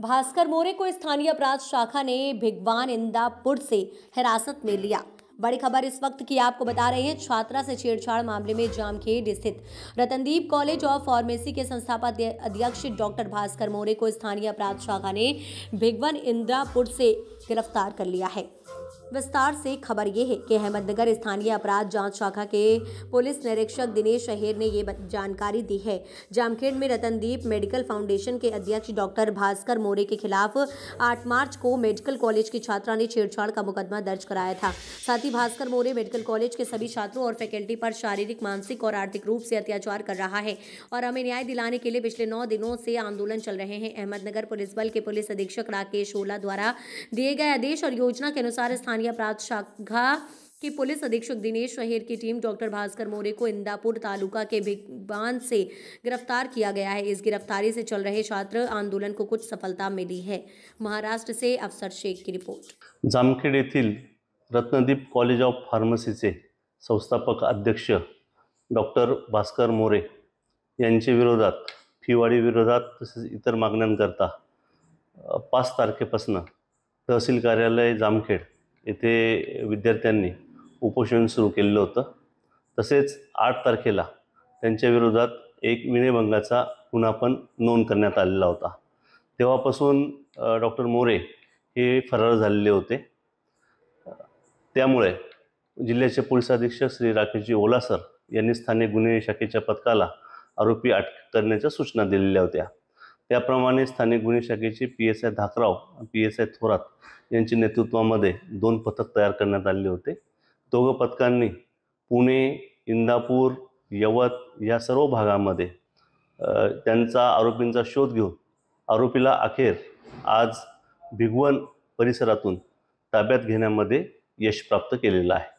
भास्कर मोरे को स्थानीय अपराध शाखा ने भिगवान इंदापुर से हिरासत में लिया। बड़ी खबर इस वक्त की आपको बता रहे हैं। छात्रा से छेड़छाड़ मामले में जामखेड़ स्थित रतनदीप कॉलेज ऑफ फार्मेसी के संस्थापक अध्यक्ष डॉक्टर भास्कर मोरे को स्थानीय अपराध शाखा ने भिगवान इंदापुर से गिरफ्तार कर लिया है। विस्तार से खबर यह है कि अहमदनगर स्थानीय अपराध जांच शाखा के पुलिस निरीक्षक दिनेश अहेर ने ये जानकारी दी है। जामखेड़ में रतनदीप मेडिकल फाउंडेशन के अध्यक्ष डॉक्टर भास्कर मोरे के खिलाफ 8 मार्च को मेडिकल कॉलेज की छात्रा ने छेड़छाड़ का मुकदमा दर्ज कराया था। साथ ही भास्कर मोरे मेडिकल कॉलेज के सभी छात्रों और फैकल्टी पर शारीरिक, मानसिक और आर्थिक रूप से अत्याचार कर रहा है और हमें न्याय दिलाने के लिए पिछले 9 दिनों से आंदोलन चल रहे हैं। अहमदनगर पुलिस बल के पुलिस अधीक्षक राकेश ओला द्वारा दिए गए आदेश और योजना के अनुसार स्थानीय अपराध शाखा की पुलिस अधीक्षक दिनेश अहेर की टीम डॉक्टर भास्कर मोरे को इंदापुर तालुका के भिगवान से गिरफ्तार किया गया है। इस गिरफ्तारी से चल रहे छात्र आंदोलन को कुछ सफलता मिली है। महाराष्ट्र से अफसर शेख की रिपोर्ट। जामखेड येथील रत्नदीप कॉलेज ऑफ फार्मसीचे संस्थापक अध्यक्ष डॉक्टर भास्कर मोरे यांच्या विरोधात फीवाढी विरोधात तसेच इतर मागण्यांकरता 5 तारखेपासून तहसील कार्यालय जामखेड येथे विद्यार्थ्यांनी उपोषण सुरू केलेलं होतं। तसेच 8 तारखेला त्यांच्या विरोधात एक विनयभंगाचा गुन्हा पण नोंद करण्यात आलेला होता। तेव्हापासून डॉक्टर मोरे हे फरार झालेले होते। त्यामुळे जिल्ह्याचे पोलीस अधीक्षक श्री राकेशजी ओला सर यांनी स्थानिक गुन्हे शाखेच्या पथकाला आरोपी अटक करण्याच्या सूचना दिलेल्या होत्या। त्याप्रमाणे स्थानिक गुन्हे शाखेचे PSI धाकराव, PSI थोरात यांच्या नेतृत्वामध्ये 2 पथक तयार करण्यात आले होते। दोघं पथकांनी पुणे, इंदापूर, यवत या सर्व भागामध्ये त्यांचा आरोपींचा शोध घेऊन आरोपीला अखेर आज भिगवण परिसरातून ताब्यात घेण्यामध्ये यश प्राप्त केलेलं आहे।